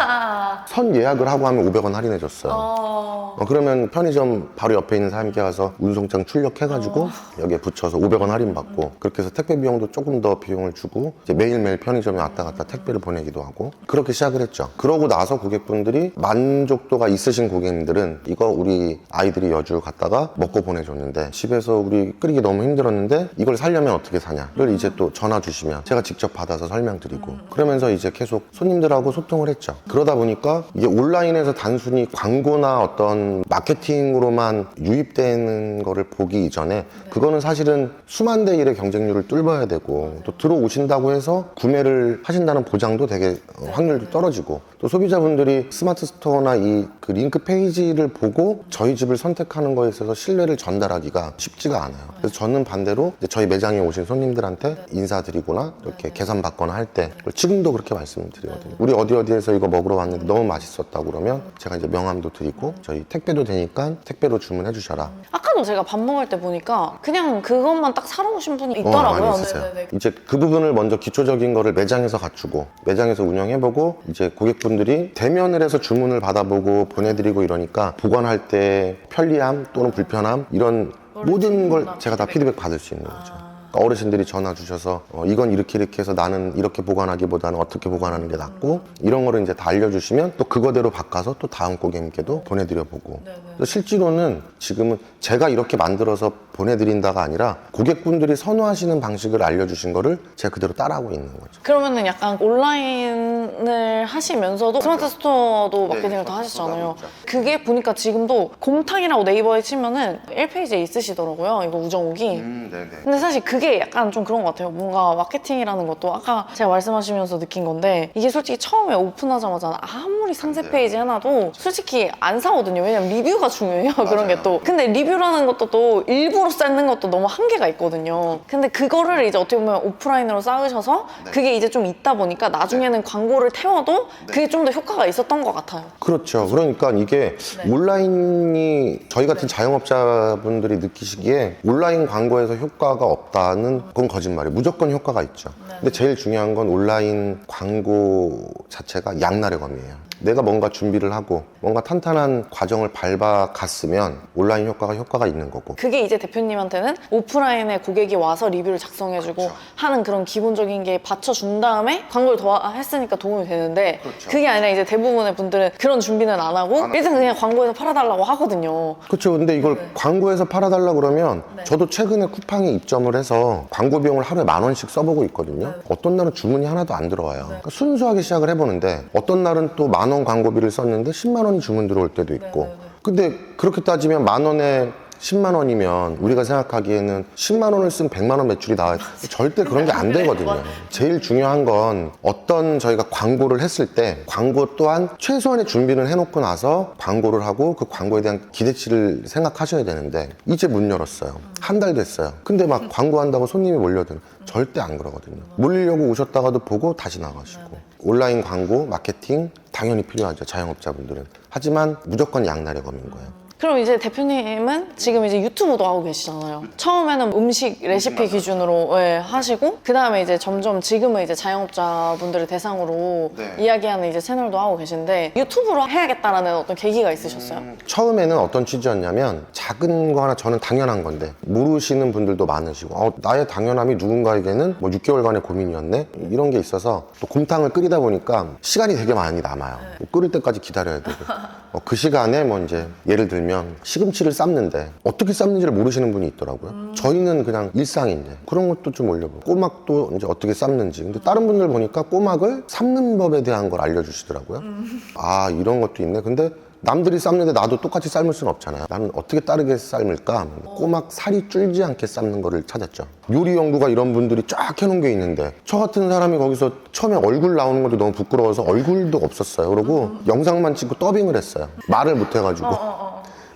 선 예약을 하고 하면 500원 할인해줬어요. 그러면 편의점 바로 옆에 있는 사람께 가서 운송장 출력해가지고 여기에 붙여서 500원 할인받고, 그렇게 해서 택배 비용도 조금 더 비용을 주고 이제 매일매일 편의점에 왔다 갔다 택배를 보내기도 하고, 그렇게 시작을 했죠. 그러고 나서 고객분들이 만족도가 있으신 고객님들은 이거 우리 아이들이 여주 갔다가 먹고 보내줬는데 집에서 우리 끓이기 너무 힘들었는데 이걸 사려면 어떻게 사냐를 이제 또 전화 주시면 제가 직접 받아서 설명드리고, 그러면서 이제 계속 손님들하고 소통을 했죠. 그러다 보니까 이게 온라인에서 단순히 광고나 어떤 마케팅으로만 유입되는 거를 보기 이전에 그거는 사실은 수만 대 1의 경쟁률을 뚫어야 되고, 또 들어오신다고 해서 구매를 하신다는 보장도 되게 확률도 떨어지고, 또 소비자분들이 스마트 스토어나 이 그 링크 페이지를 보고 저희 집을 선택하는 거에 있어서 신뢰를 전달하기가 쉽지가 않아요. 그래서 저는 반대로 이제 저희 매장에 오신 손님들한테 인사드리거나 이렇게 계산 받거나 할 때 지금도 그렇게 말씀드리거든요. 우리 어디에서 이거 먹으러 왔는데 너무 맛있었다고 그러면 제가 이제 명함도 드리고, 저희 택배도 되니까 택배로 주문해 주셔라. 아까도 제가 밥 먹을 때 보니까 그냥 그것만 딱 사러 오신 분이 있더라고요. 많이 있으세요. 이제 그 부분을 먼저 기초적인 거를 매장에서 갖추고 매장에서 운영해보고, 이제 고객분들이 대면을 해서 주문을 받아보고 보내드리고 이러니까 보관할 때 편리함 또는 불편함 이런 모든 걸 제가 다 피드백 받을 수 있는 거죠. 그러니까 어르신들이 전화 주셔서 이건 이렇게 해서 나는 이렇게 보관하기보다는 어떻게 보관하는 게 낫고, 이런 거를 이제 다 알려주시면 또 그거대로 바꿔서 또 다음 고객님께도 보내드려보고. 그래서 실제로는 지금은 제가 이렇게 만들어서 보내드린다가 아니라 고객분들이 선호하시는 방식을 알려주신 거를 제가 그대로 따라하고 있는 거죠. 그러면은 약간 온라인을 하시면서도 스마트 스토어도 마케팅을 다 스마트 하시잖아요. 스토어도 그게 보니까 지금도 곰탕이라고 네이버에 치면은 1페이지에 있으시더라고요. 이거 우정욱이. 네네. 근데 사실 그게 약간 좀 그런 것 같아요. 뭔가 마케팅이라는 것도 아까 제가 말씀하시면서 느낀 건데 이게 솔직히 처음에 오픈하자마자 아무리 상세 페이지 해놔도 솔직히 안 사거든요. 왜냐면 리뷰가 중요해요. 그런 게 또. 근데 리뷰라는 것도 또 일부러 쌓는 것도 너무 한계가 있거든요. 근데 그거를 이제 어떻게 보면 오프라인으로 쌓으셔서 그게 이제 좀 있다 보니까 나중에는 광고를 태워도 그게 좀 더 효과가 있었던 것 같아요. 그렇죠. 그러니까 이게 온라인이 저희 같은 자영업자분들이 느끼시기에 온라인 광고에서 효과가 없다는 건 거짓말이에요. 무조건 효과가 있죠. 근데 제일 중요한 건 온라인 광고 자체가 양날의 검이에요. 내가 뭔가 준비를 하고 뭔가 탄탄한 과정을 밟아갔으면 온라인 효과가 있는 거고. 그게 이제 대표님한테는 오프라인에 고객이 와서 리뷰를 작성해주고 하는 그런 기본적인 게 받쳐준 다음에 광고를 더 했으니까 도움이 되는데 그게 아니라 이제 대부분의 분들은 그런 준비는 안 하고 일단 그냥 광고에서 팔아달라고 하거든요. 그렇죠. 근데 이걸 광고에서 팔아달라고 그러면 저도 최근에 쿠팡에 입점을 해서 광고 비용을 하루에 10,000원씩 써보고 있거든요. 어떤 날은 주문이 하나도 안 들어와요. 그러니까 순수하게 시작을 해보는데 어떤 날은 또 10,000원 광고비를 썼는데 10만 원이 주문 들어올 때도 있고. 근데 그렇게 따지면 10,000원에 10만 원이면 우리가 생각하기에는 10만 원을 쓴 100만 원 매출이 나와요. 절대 그런 게 안 되거든요. 제일 중요한 건 어떤 저희가 광고를 했을 때 광고 또한 최소한의 준비를 해놓고 나서 광고를 하고 그 광고에 대한 기대치를 생각하셔야 되는데 이제 문 열었어요. 한 달 됐어요. 근데 막 광고한다고 손님이 몰려드는 절대 안 그러거든요. 몰리려고 오셨다가도 보고 다시 나가시고. 온라인 광고, 마케팅 당연히 필요하죠. 자영업자분들은. 하지만 무조건 양날의 검인 거예요. 그럼 이제 대표님은 지금 이제 유튜브도 하고 계시잖아요. 처음에는 음식 레시피 기준으로 하시고 그 다음에 이제 점점 지금은 이제 자영업자분들을 대상으로 이야기하는 이제 채널도 하고 계신데 유튜브로 해야겠다라는 어떤 계기가 있으셨어요? 처음에는 어떤 취지였냐면 작은 거 하나 저는 당연한 건데 모르시는 분들도 많으시고 나의 당연함이 누군가에게는 뭐 6개월간의 고민이었네? 이런 게 있어서 또 곰탕을 끓이다 보니까 시간이 되게 많이 남아요. 뭐 끓을 때까지 기다려야 되고 그 시간에 뭐 이제 예를 들면 시금치를 삶는데 어떻게 삶는지를 모르시는 분이 있더라고요. 저희는 그냥 일상인데 그런 것도 좀 올려보고 꼬막도 이제 어떻게 삶는지. 근데 다른 분들 보니까 꼬막을 삶는 법에 대한 걸 알려주시더라고요. 아 이런 것도 있네. 근데 남들이 삶는데 나도 똑같이 삶을 수는 없잖아요. 나는 어떻게 다르게 삶을까? 꼬막 살이 줄지 않게 삶는 거를 찾았죠. 요리 연구가 이런 분들이 쫙 해놓은 게 있는데 저 같은 사람이 거기서 처음에 얼굴 나오는 것도 너무 부끄러워서 얼굴도 없었어요. 그러고 영상만 찍고 더빙을 했어요. 말을 못 해가지고.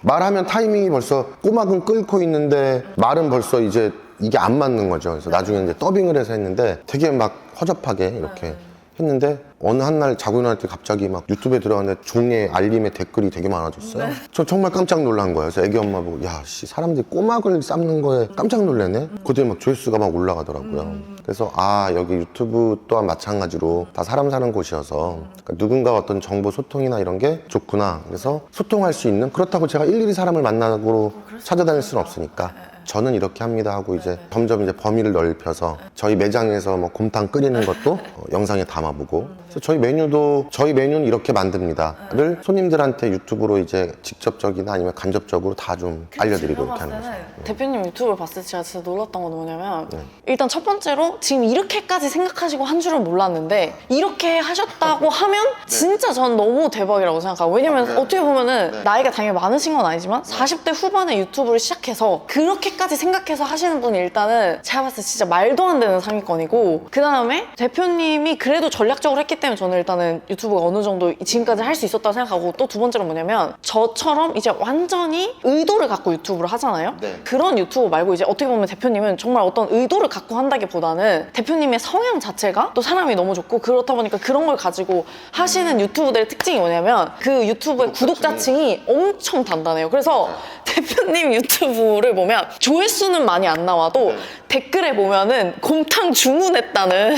말하면 타이밍이 벌써 꼬막은 끓고 있는데 말은 벌써 이제 이게 안 맞는 거죠. 그래서 나중에 이제 더빙을 해서 했는데 되게 막 허접하게 이렇게 했는데 어느 한 날 자고 일어날 때 갑자기 막 유튜브에 들어갔는데 종이에 알림에 댓글이 되게 많아졌어요. 저 정말 깜짝 놀란 거예요. 그래서 애기 엄마 보고 야 씨 사람들이 꼬막을 삶는 거에 깜짝 놀래네. 그때 막 조회수가 막 올라가더라고요. 그래서 아 여기 유튜브 또한 마찬가지로 다 사람 사는 곳이어서 그러니까 누군가 어떤 정보 소통이나 이런 게 좋구나. 그래서 소통할 수 있는 그렇다고 제가 일일이 사람을 만나고 찾아다닐 수는 없으니까 저는 이렇게 합니다 하고 이제 점점 이제 범위를 넓혀서 저희 매장에서 뭐 곰탕 끓이는 것도 영상에 담아보고 그래서 저희 메뉴는 이렇게 만듭니다를 손님들한테 유튜브로 이제 직접적이나 아니면 간접적으로 다 좀 알려드리고 이렇게 하는 거죠. 대표님 유튜브를 봤을 때 제가 진짜 놀랐던 건 뭐냐면 일단 첫 번째로 지금 이렇게까지 생각하시고 한 줄은 몰랐는데 이렇게 하셨다고 하면 진짜 전 너무 대박이라고 생각하고 왜냐면 어떻게 보면은 나이가 당연히 많으신 건 아니지만 40대 후반에 유튜브를 시작해서 그렇게까지 생각해서 하시는 분이 일단은 제가 봤을 때 진짜 말도 안 되는 상위권이고 그 다음에 대표님이 그래도 전략적으로 했기 때문에 저는 일단은 유튜브가 어느 정도 지금까지 할 수 있었다고 생각하고 또 두 번째로 뭐냐면 저처럼 이제 완전히 의도를 갖고 유튜브를 하잖아요. 그런 유튜브 말고 이제 어떻게 보면 대표님은 정말 어떤 의도를 갖고 한다기보다는 대표님의 성향 자체가 또 사람이 너무 좋고 그렇다 보니까 그런 걸 가지고 하시는 유튜브들의 특징이 뭐냐면 그 유튜브의 구독자층이 엄청 단단해요. 그래서 대표님 유튜브를 보면 조회수는 많이 안 나와도 댓글에 보면은 곰탕 주문했다는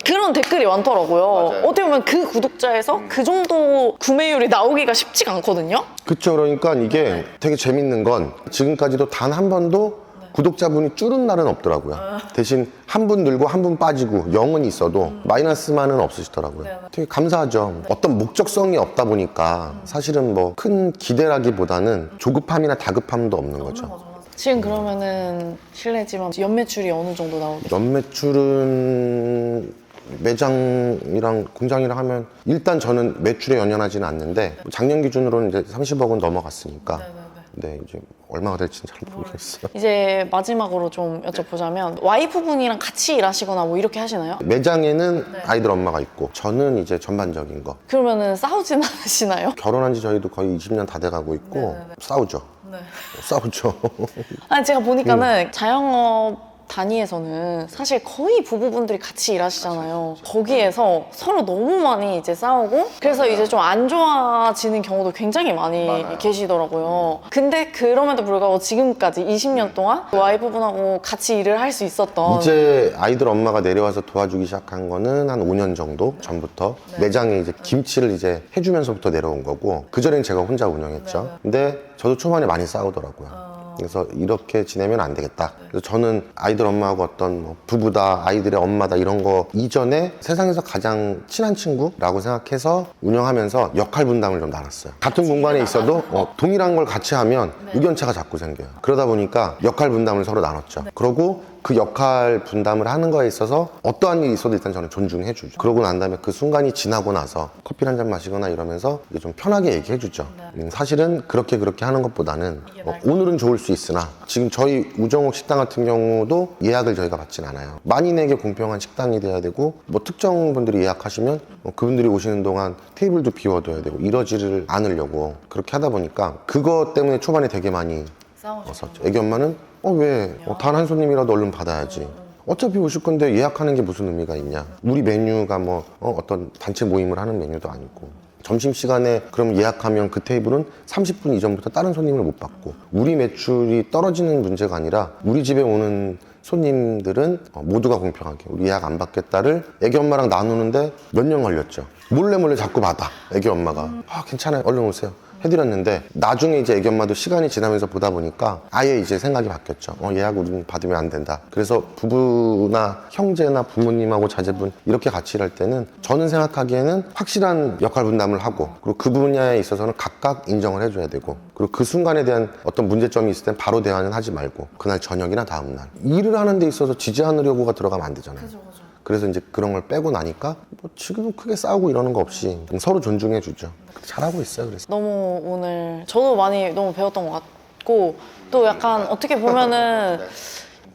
그런 댓글이 많더라고요. 어떻게 보면 그 구독자에서 그 정도 구매율이 나오기가 쉽지가 않거든요. 그쵸. 그러니까 이게 되게 재밌는 건 지금까지도 단 한 번도 구독자분이 줄은 날은 없더라고요. 대신 한 분 늘고 한 분 빠지고 0은 있어도 마이너스만은 없으시더라고요. 되게 감사하죠. 어떤 목적성이 없다 보니까 사실은 뭐 큰 기대라기보다는 조급함이나 다급함도 없는 거죠. 지금 그러면은 실례지만 연매출이 어느 정도 나오겠어요? 연매출은 매장이랑 공장이랑 하면 일단 저는 매출에 연연하지는 않는데 작년 기준으로는 이제 30억은 넘어갔으니까 네, 이제 얼마가 될지는 잘 모르겠어요. 이제 마지막으로 좀 여쭤보자면 와이프분이랑 같이 일하시거나 뭐 이렇게 하시나요? 매장에는 아이들 엄마가 있고 저는 이제 전반적인 거. 그러면은 싸우진 않으시나요? 결혼한 지 저희도 거의 20년 다 돼가고 있고 싸우죠. 싸우죠. 아니 제가 보니까는 자영업 단위에서는 사실 거의 부부분들이 같이 일하시잖아요. 거기에서 서로 너무 많이 이제 싸우고 그래서 이제 좀 안 좋아지는 경우도 굉장히 많이 계시더라고요. 근데 그럼에도 불구하고 지금까지 20년 동안 와이프분하고 같이 일을 할 수 있었던 이제 아이들 엄마가 내려와서 도와주기 시작한 거는 한 5년 정도 전부터 매장에 이제 김치를 이제 해주면서부터 내려온 거고 그전엔 제가 혼자 운영했죠. 근데 저도 초반에 많이 싸우더라고요. 그래서 이렇게 지내면 안 되겠다. 그래서 저는 아이들 엄마하고 어떤 뭐 부부다, 아이들의 엄마다 이런 거 이전에 세상에서 가장 친한 친구라고 생각해서 운영하면서 역할 분담을 좀 나눴어요. 같은 공간에 있어도 동일한 걸 같이 하면 의견차가 자꾸 생겨요. 그러다 보니까 역할 분담을 서로 나눴죠. 그러고 그 역할 분담을 하는 거에 있어서 어떠한 일이 있어도 일단 저는 존중해 주죠. 그러고 난 다음에 그 순간이 지나고 나서 커피 한 잔 마시거나 이러면서 이제 좀 편하게 얘기해 주죠. 사실은 그렇게 하는 것보다는 오늘은 좋을 수 있으나 지금 저희 우정옥 식당 같은 경우도 예약을 저희가 받진 않아요. 만인에게 공평한 식당이 돼야 되고 뭐 특정 분들이 예약하시면 그분들이 오시는 동안 테이블도 비워둬야 되고 이러지를 않으려고 그렇게 하다 보니까 그것 때문에 초반에 되게 많이 싸웠죠. 애기 엄마는 왜? 단 한 손님이라도 얼른 받아야지. 어차피 오실 건데 예약하는 게 무슨 의미가 있냐. 우리 메뉴가 뭐 어떤 단체 모임을 하는 메뉴도 아니고 점심시간에 그럼 예약하면 그 테이블은 30분 이전부터 다른 손님을 못 받고 우리 매출이 떨어지는 문제가 아니라 우리 집에 오는 손님들은 모두가 공평하게 우리 예약 안 받겠다를 애기 엄마랑 나누는데 몇 년 걸렸죠. 몰래 자꾸 받아 애기 엄마가. 괜찮아요 얼른 오세요 해드렸는데 나중에 이제 애기 엄마도 시간이 지나면서 보다 보니까 아예 이제 생각이 바뀌었죠. 예약 우리는 받으면 안 된다. 그래서 부부나 형제나 부모님하고 자제분 이렇게 같이 일할 때는 저는 생각하기에는 확실한 역할 분담을 하고 그리고 그 분야에 있어서는 각각 인정을 해줘야 되고 그리고 그 순간에 대한 어떤 문제점이 있을 땐 바로 대화는 하지 말고 그날 저녁이나 다음날 일을 하는 데 있어서 지지 않으려고가 들어가면 안 되잖아요. 그래서 이제 그런 걸 빼고 나니까 뭐 지금은 크게 싸우고 이러는 거 없이 서로 존중해 주죠. 잘하고 있어요. 그래서 너무 오늘 저도 많이 너무 배웠던 것 같고 또 약간 어떻게 보면은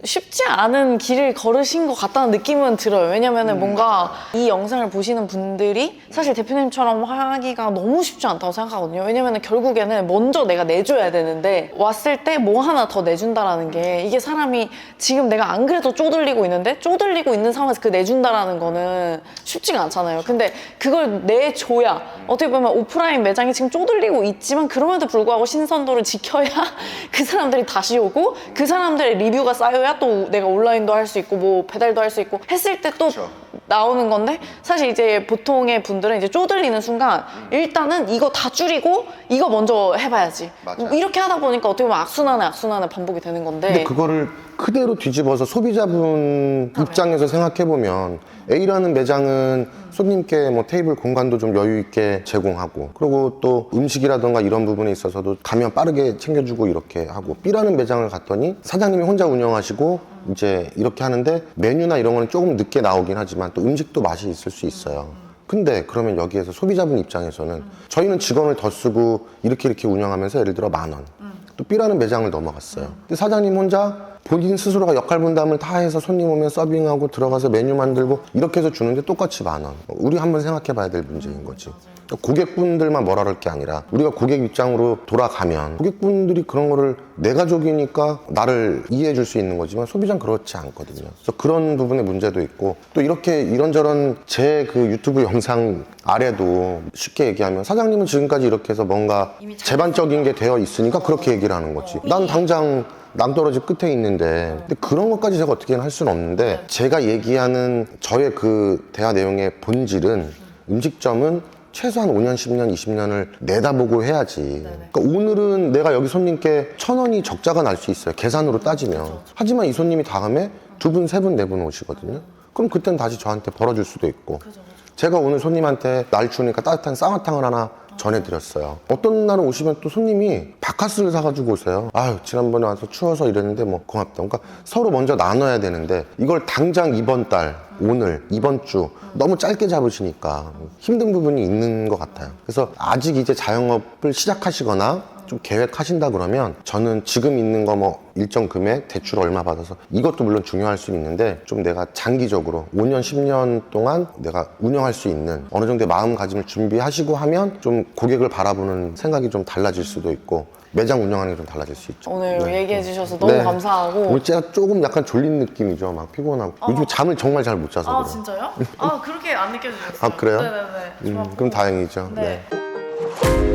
쉽지 않은 길을 걸으신 것 같다는 느낌은 들어요. 왜냐면은 뭔가 이 영상을 보시는 분들이 사실 대표님처럼 하기가 너무 쉽지 않다고 생각하거든요. 왜냐면은 결국에는 먼저 내가 내줘야 되는데 왔을 때 뭐 하나 더 내준다라는 게 이게 사람이 지금 내가 안 그래도 쪼들리고 있는데 쪼들리고 있는 상황에서 그 내준다라는 거는 쉽지가 않잖아요. 근데 그걸 내줘야 어떻게 보면 오프라인 매장이 지금 쪼들리고 있지만 그럼에도 불구하고 신선도를 지켜야 그 사람들이 다시 오고 그 사람들의 리뷰가 쌓여야 또 내가 온라인도 할 수 있고 뭐 배달도 할 수 있고 했을 때 또 나오는 건데 사실 이제 보통의 분들은 이제 쪼들리는 순간 일단은 이거 다 줄이고 이거 먼저 해봐야지. 이렇게 하다 보니까 어떻게 보면 악순환의 반복이 되는 건데 근데 그거를 그대로 뒤집어서 소비자분 입장에서 생각해보면 A라는 매장은 손님께 뭐 테이블 공간도 좀 여유 있게 제공하고 그리고 또 음식이라던가 이런 부분에 있어서도 가면 빠르게 챙겨주고 이렇게 하고 B라는 매장을 갔더니 사장님이 혼자 운영하시고 이제 이렇게 하는데 메뉴나 이런 거는 조금 늦게 나오긴 하지만 또 음식도 맛이 있을 수 있어요. 근데 그러면 여기에서 소비자분 입장에서는 저희는 직원을 더 쓰고 이렇게 운영하면서 예를 들어 10,000원 또 B라는 매장을 넘어갔어요. 근데 사장님 혼자 본인 스스로가 역할 분담을 다 해서 손님 오면 서빙하고 들어가서 메뉴 만들고 이렇게 해서 주는데 똑같이 10,000원. 우리 한번 생각해 봐야 될 문제인 거지. 고객분들만 뭐라 그럴 게 아니라 우리가 고객 입장으로 돌아가면 고객분들이 그런 거를 내 가족이니까 나를 이해해 줄 수 있는 거지만 소비자는 그렇지 않거든요. 그래서 그런 부분의 문제도 있고 또 이렇게 이런저런 제 그 유튜브 영상 아래도 쉽게 얘기하면 사장님은 지금까지 이렇게 해서 뭔가 제반적인 게 되어 있으니까 그렇게 얘기를 하는 거지. 난 당장 낭떠러지 끝에 있는데 근데 그런 것까지 제가 어떻게는 할 수는 없는데 제가 얘기하는 저의 그 대화 내용의 본질은 음식점은 최소한 5년, 10년, 20년을 내다보고 해야지. 그러니까 오늘은 내가 여기 손님께 1,000원이 적자가 날 수 있어요. 계산으로 따지면. 하지만 이 손님이 다음에 2분, 3분, 4분 오시거든요. 그럼 그땐 다시 저한테 벌어줄 수도 있고. 제가 오늘 손님한테 날 추우니까 따뜻한 쌍화탕을 하나 전해드렸어요. 어떤 날은 오시면 또 손님이 바카스를 사가지고 오세요. 아유, 지난번에 와서 추워서 이랬는데 뭐 고맙다. 그러니까 서로 먼저 나눠야 되는데 이걸 당장 이번 달, 오늘, 이번 주 너무 짧게 잡으시니까 힘든 부분이 있는 것 같아요. 그래서 아직 이제 자영업을 시작하시거나 좀 계획하신다 그러면 저는 지금 있는 거 뭐 일정 금액 대출 얼마 받아서 이것도 물론 중요할 수 있는데 좀 내가 장기적으로 5년 10년 동안 내가 운영할 수 있는 어느 정도의 마음가짐을 준비하시고 하면 좀 고객을 바라보는 생각이 좀 달라질 수도 있고 매장 운영하는 게 좀 달라질 수 있죠. 오늘 네. 얘기해 주셔서 너무 네. 감사하고. 오늘 제가 조금 약간 졸린 느낌이죠. 막 피곤하고 요즘 잠을 정말 잘 못 자서 그래요. 진짜요? 그렇게 안 느껴지셨어요? 아, 그래요? 네네네. 그럼 다행이죠. 네. 네.